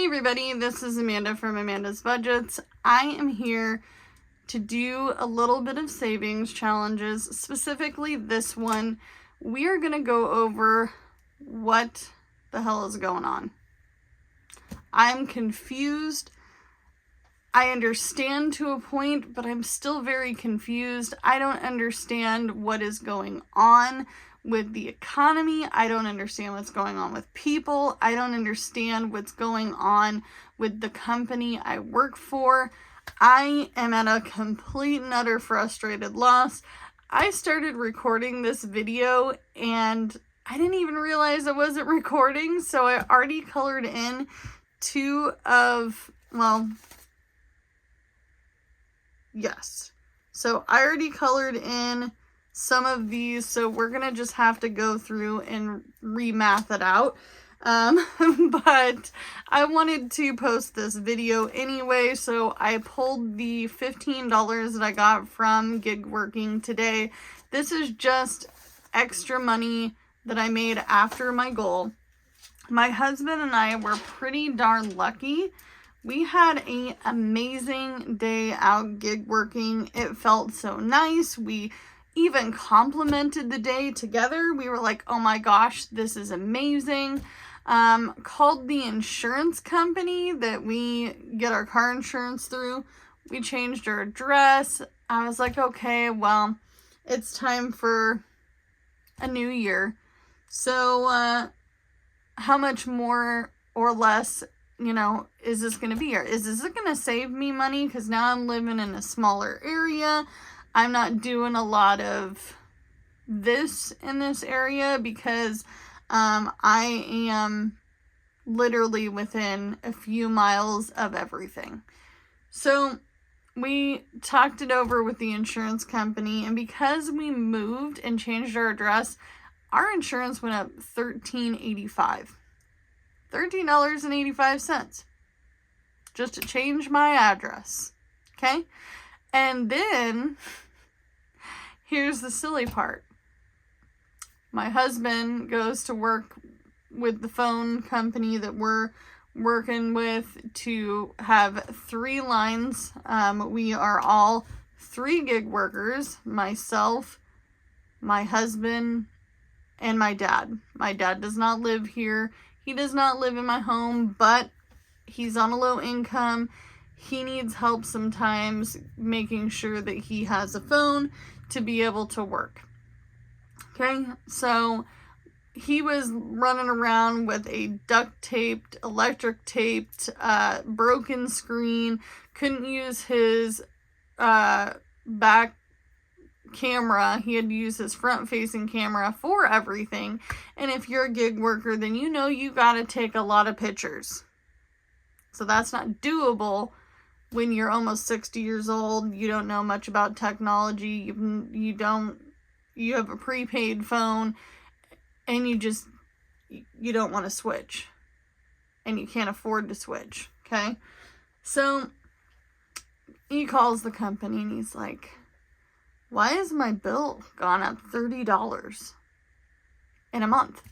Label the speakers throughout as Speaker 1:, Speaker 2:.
Speaker 1: Hey everybody, this is Amanda from Amanda's Budgets. I am here to do a little bit of savings challenges, specifically this one. We are going to go over what the hell is going on. I'm confused. I understand to a point, but I'm still very confused. I don't understand what is going on with the economy. I don't understand what's going on with people. I don't understand what's going on with the company I work for. I am at a complete and utter frustrated loss. I started recording this video and I didn't even realize I wasn't recording, so I already colored in So I already colored in some of these, so we're gonna just have to go through and remath it out. But I wanted to post this video anyway, so I pulled the $15 that I got from gig working today. This is just extra money that I made after my goal. My husband and I were pretty darn lucky. We had an amazing day out gig working. It felt so nice. We even complimented the day together. We were like, oh my gosh, this is amazing. Called the insurance company that we get our car insurance through. We changed our address. I was like, okay, well, it's time for a new year. So, how much more or less, is this going to be? Or is this going to save me money? Because now I'm living in a smaller area. I'm not doing a lot of this in this area because I am literally within a few miles of everything. So we talked it over with the insurance company, and because we moved and changed our address, our insurance went up $13.85. $13.85 just to change my address. Okay? And then here's the silly part. My husband goes to work with the phone company that we're working with to have 3 lines. We are all 3 gig workers, myself, my husband, and my dad. My dad does not live here. He does not live in my home, but he's on a low income. He needs help sometimes making sure that he has a phone to be able to work. Okay, so he was running around with a duct taped, electric taped, broken screen, couldn't use his back camera. He had to use his front facing camera for everything. And if you're a gig worker, then you gotta take a lot of pictures. So that's not doable when you're almost 60 years old. You don't know much about technology. You have a prepaid phone and you don't want to switch, and you can't afford to switch. Okay. So he calls the company and he's like, why has my bill gone up $30 in a month?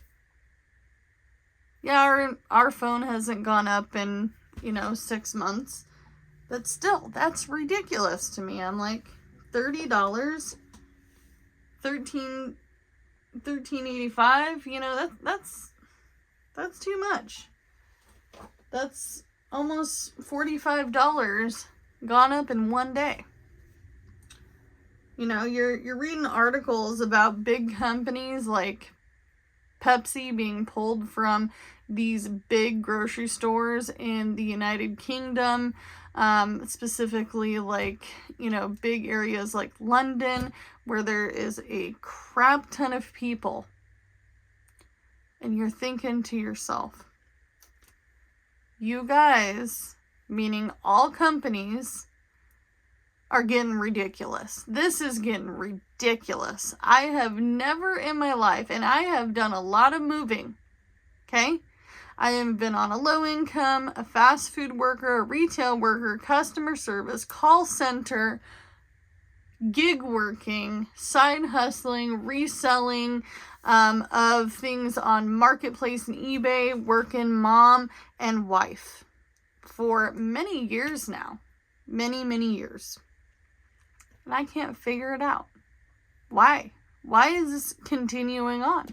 Speaker 1: Yeah, our phone hasn't gone up in, 6 months. But still, that's ridiculous to me. I'm like, $30? $13.85? That's too much. That's almost $45 gone up in one day. You're reading articles about big companies like Pepsi being pulled from these big grocery stores in the United Kingdom, specifically big areas like London, where there is a crap ton of people. And you're thinking to yourself, you guys, meaning all companies, are getting ridiculous. This is getting ridiculous. I have never in my life, and I have done a lot of moving, okay? I have been on a low income, a fast food worker, a retail worker, customer service, call center, gig working, side hustling, reselling of things on Marketplace and eBay, working mom and wife. for many years now. Many, many years. And I can't figure it out. Why? Why is this continuing on?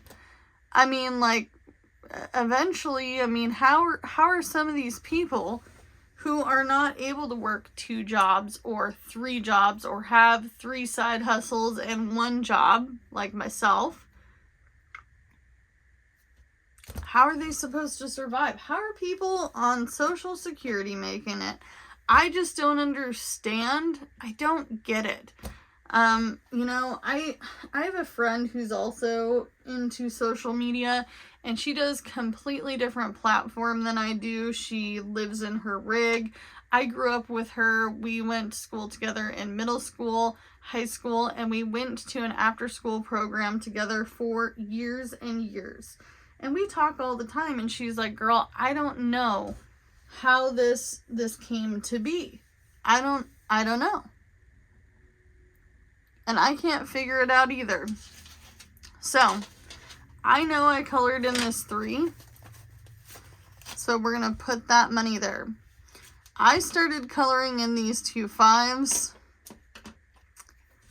Speaker 1: I mean, like, eventually, I mean, how are some of these people who are not able to work 2 jobs or 3 jobs or have 3 side hustles and 1 job, like myself, how are they supposed to survive? How are people on Social Security making it? I just don't understand. I don't get it. You know, I have a friend who's also into social media, and she does completely different platform than I do. She lives in her rig. I grew up with her. We went to school together in middle school, high school, and we went to an after-school program together for years and years. And we talk all the time, and she's like, girl, I don't know how this came to be. I don't know. And I can't figure it out either. So, I know I colored in this 3. So we're going to put that money there. I started coloring in these 2 5s.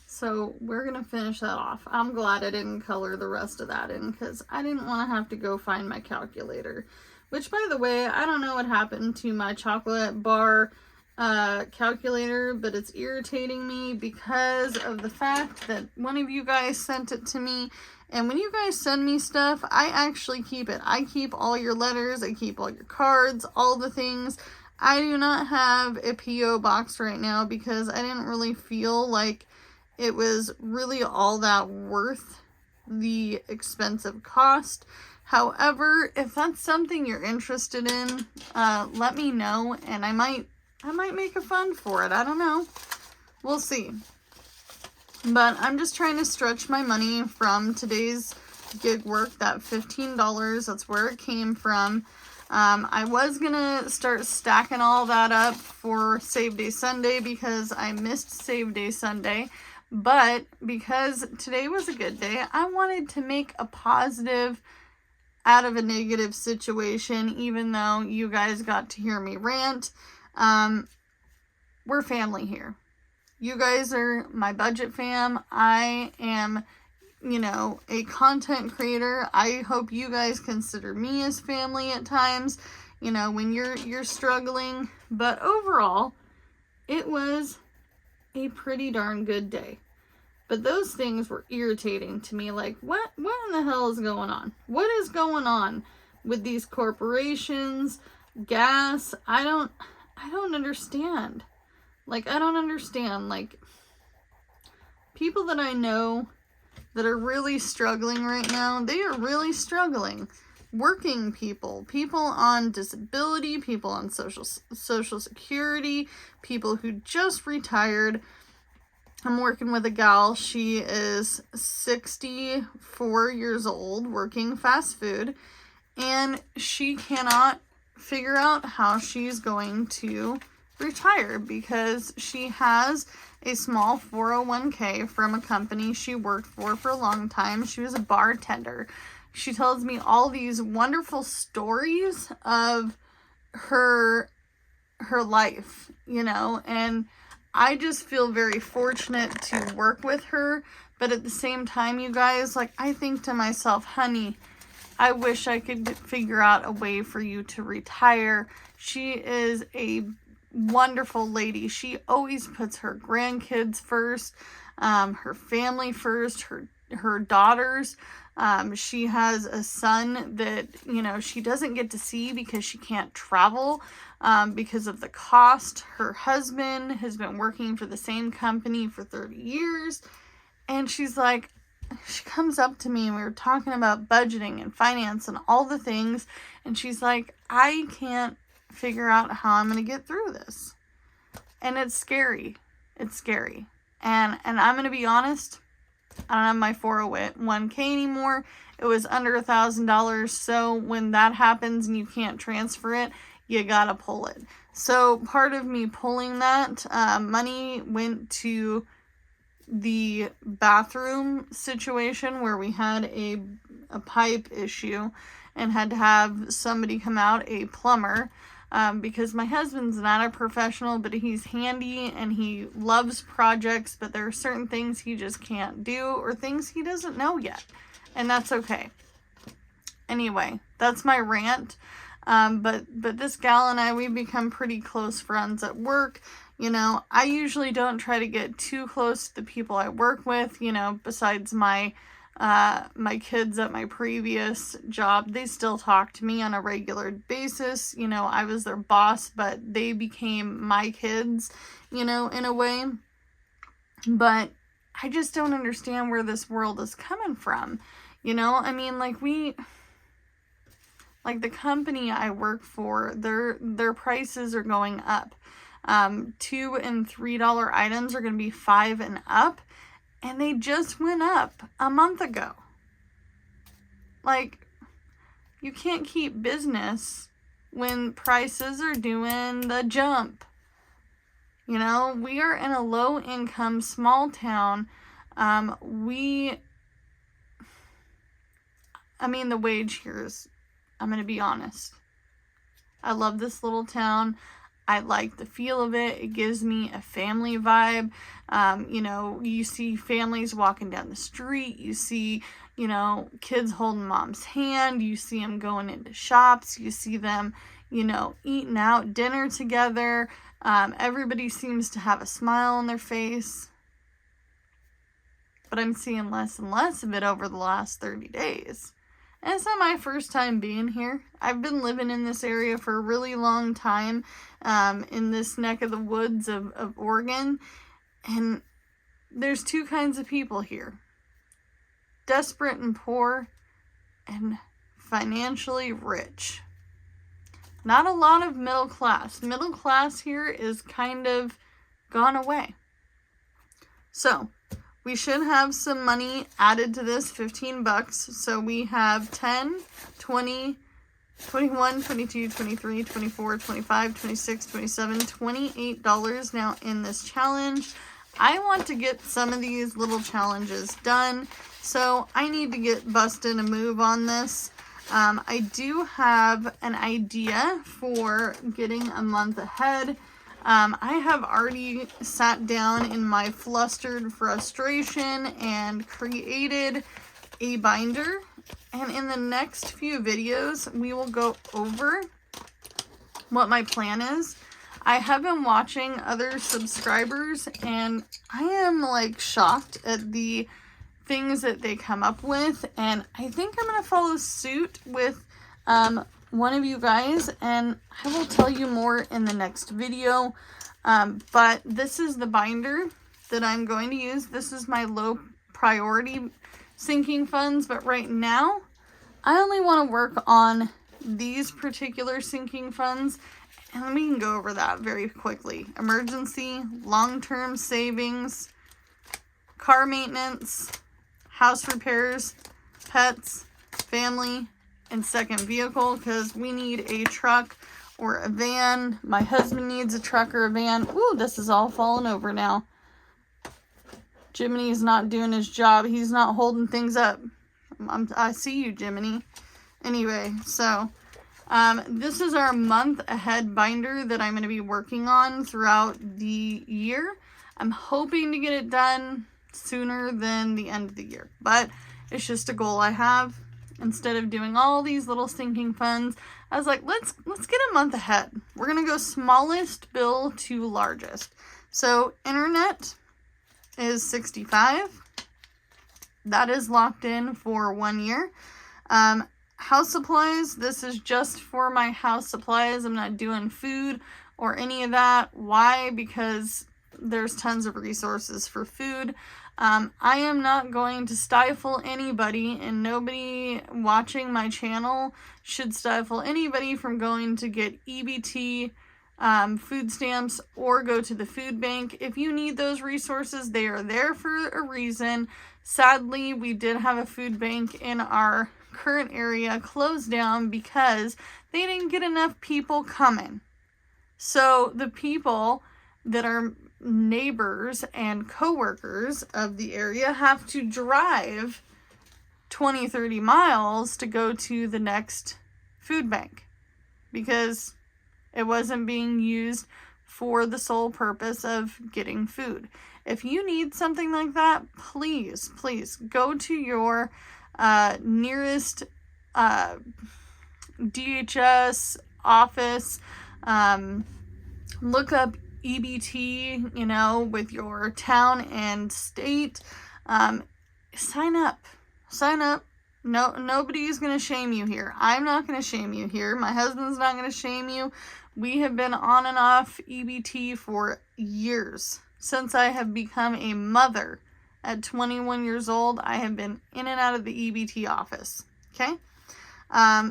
Speaker 1: So we're going to finish that off. I'm glad I didn't color the rest of that in, because I didn't want to have to go find my calculator. Which, by the way, I don't know what happened to my chocolate bar calculator, but it's irritating me because of the fact that one of you guys sent it to me. And when you guys send me stuff, I actually keep it. I keep all your letters, I keep all your cards, all the things. I do not have a P.O. box right now because I didn't really feel like it was really all that worth the expensive cost. However, if that's something you're interested in, let me know, and I might make a fund for it. I don't know. We'll see. But I'm just trying to stretch my money from today's gig work, that $15. That's where it came from. I was going to start stacking all that up for Save Day Sunday because I missed Save Day Sunday. But because today was a good day, I wanted to make a positive out of a negative situation, even though you guys got to hear me rant. We're family here. You guys are my budget fam. I am, you know, a content creator. I hope you guys consider me as family at times, you know, when you're struggling. But overall, it was a pretty darn good day. But those things were irritating to me. Like, what in the hell is going on? What is going on with these corporations, gas? I don't understand. Like, I don't understand. Like, people that I know that are really struggling right now, they are really struggling. Working people, people on disability, people on social security, people who just retired. I'm working with a gal. She is 64 years old, working fast food, and she cannot figure out how she's going to retire because she has a small 401k from a company she worked for a long time. She was a bartender. She tells me all these wonderful stories of her life, you know, and I just feel very fortunate to work with her, but at the same time, you guys, like, I think to myself, honey, I wish I could figure out a way for you to retire. She is a wonderful lady. She always puts her grandkids first, her family first, her daughters. She has a son that, you know, she doesn't get to see because she can't travel because of the cost. Her husband has been working for the same company for 30 years. And she's like, she comes up to me and we were talking about budgeting and finance and all the things. And she's like, I can't figure out how I'm going to get through this. And it's scary. It's scary. And I'm going to be honest, I don't have my 401k anymore. It was under $1,000. So when that happens and you can't transfer it, you gotta pull it. So part of me pulling that money went to the bathroom situation where we had a pipe issue and had to have somebody come out, a plumber. because my husband's not a professional, but he's handy and he loves projects, but there are certain things he just can't do or things he doesn't know yet, and that's okay. Anyway, that's my rant. But this gal and I, we've become pretty close friends at work. You know, I usually don't try to get too close to the people I work with, you know, besides my kids at my previous job. They still talk to me on a regular basis. You know, I was their boss, but they became my kids, you know, in a way. But I just don't understand where this world is coming from. You know, I mean, like the company I work for, their prices are going up. $2 and $3 items are going to be $5 and up, and they just went up a month ago. Like, you can't keep business when prices are doing the jump. You know, we are in a low income small town. The wage here is, I'm going to be honest, I love this little town. I like the feel of it. It gives me a family vibe. You know, you see families walking down the street. You see, you know, kids holding mom's hand. You see them going into shops. You see them, you know, eating out dinner together. Everybody seems to have a smile on their face. But I'm seeing less and less of it over the last 30 days. And it's not my first time being here. I've been living in this area for a really long time, in this neck of the woods of Oregon. And there's two kinds of people here. Desperate and poor, and financially rich. Not a lot of middle class. Middle class here is kind of gone away. So, we should have some money added to this, $15. So we have 10, 20, 21, 22, 23, 24, 25, 26, 27, $28 now in this challenge. I want to get some of these little challenges done, so I need to get busted a move on this. I do have an idea for getting a month ahead. I have already sat down in my flustered frustration and created a binder. And in the next few videos, we will go over what my plan is. I have been watching other subscribers, and I am like shocked at the things that they come up with. And I think I'm going to follow suit with one of you guys, and I will tell you more in the next video. But this is the binder that I'm going to use. This is my low priority sinking funds, but right now I only want to work on these particular sinking funds, and we can go over that very quickly. Emergency, long-term savings, car maintenance, house repairs, pets, family, and second vehicle, because we need a truck or a van. My husband needs a truck or a van. Ooh, this is all falling over now. Jiminy's not doing his job. He's not holding things up. I see you, Jiminy. Anyway, so this is our month ahead binder that I'm going to be working on throughout the year. I'm hoping to get it done sooner than the end of the year, but it's just a goal I have. Instead of doing all these little sinking funds, I was like, let's get a month ahead. We're going to go smallest bill to largest. So internet is $65. That is locked in for 1 year. House supplies, this is just for my house supplies. I'm not doing food or any of that. Why? Because there's tons of resources for food. I am not going to stifle anybody, and nobody watching my channel should stifle anybody from going to get EBT, food stamps, or go to the food bank. If you need those resources, they are there for a reason. Sadly, we did have a food bank in our current area closed down because they didn't get enough people coming. So the people that are neighbors and co-workers of the area have to drive 20-30 miles to go to the next food bank because It wasn't being used for the sole purpose of getting food. If you need something like that, please, please go to your nearest DHS office. Look up EBT, you know, with your town and state. Sign up. No, nobody's going to shame you here. I'm not going to shame you here. My husband's not going to shame you. We have been on and off EBT for years. Since I have become a mother at 21 years old, I have been in and out of the EBT office. Okay?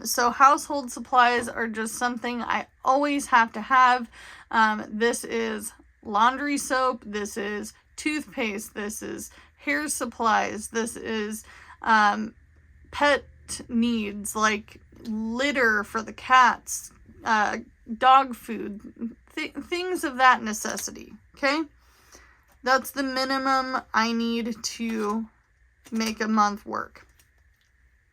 Speaker 1: So household supplies are just something I always have to have. This is laundry soap. This is toothpaste. This is hair supplies. This is pet needs like litter for the cats, dog food, things of that necessity. Okay? That's the minimum I need to make a month work.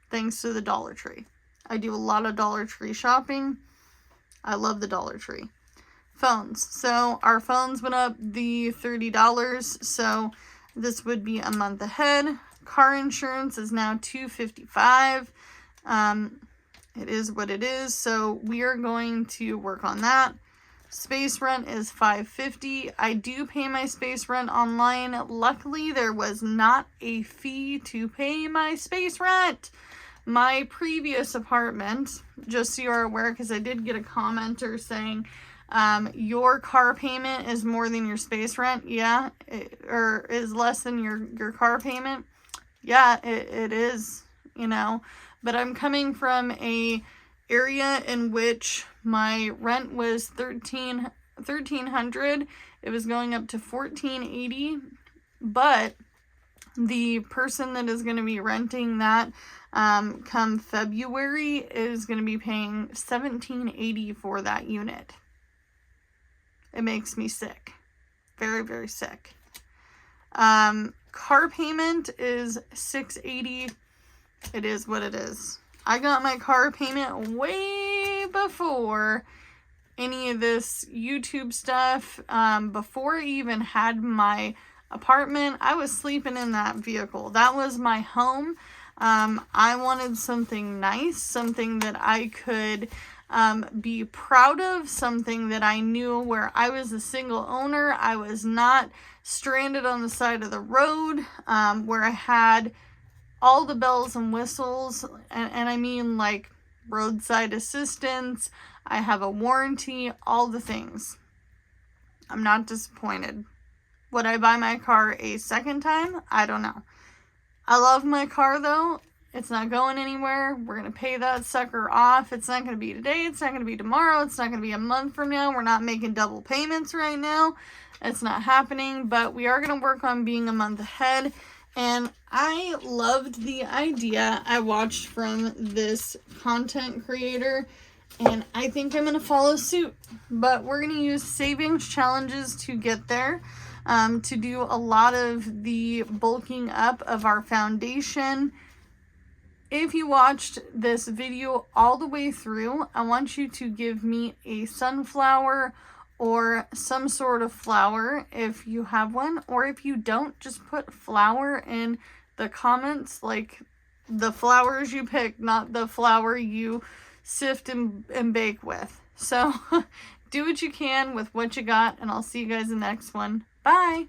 Speaker 1: Thanks to the Dollar Tree. I do a lot of Dollar Tree shopping. I love the Dollar Tree. Phones. So our phones went up the $30. So this would be a month ahead. Car insurance is now $255. It is what it is. So we are going to work on that. Space rent is $550. I do pay my space rent online. Luckily, there was not a fee to pay my space rent. My previous apartment, just so you're aware, because I did get a commenter saying, your car payment is more than your space rent. Yeah, or is less than your car payment. Yeah, it is, you know. But I'm coming from a area in which my rent was $1,300. It was going up to $1,480, but the person that is going to be renting that come February is going to be paying $1,780 for that unit. It makes me sick. Very, very sick. Car payment is $680. It is what it is. I got my car payment way before any of this YouTube stuff. Before I even had my apartment, I was sleeping in that vehicle. That was my home. I wanted something nice, something that I could be proud of, something that I knew where I was a single owner. I was not stranded on the side of the road, where I had all the bells and whistles, and I mean like roadside assistance, I have a warranty, all the things. I'm not disappointed. Would I buy my car a second time? I don't know. I love my car though. It's not going anywhere. We're going to pay that sucker off. It's not going to be today. It's not going to be tomorrow. It's not going to be a month from now. We're not making double payments right now. It's not happening, but we are going to work on being a month ahead. And I loved the idea I watched from this content creator, and I think I'm going to follow suit. But we're going to use savings challenges to get there, to do a lot of the bulking up of our foundation. If you watched this video all the way through, I want you to give me a sunflower or some sort of flower if you have one, or if you don't, just put flower in the comments, like the flowers you pick, not the flour you sift and bake with. So do what you can with what you got, and I'll see you guys in the next one. Bye!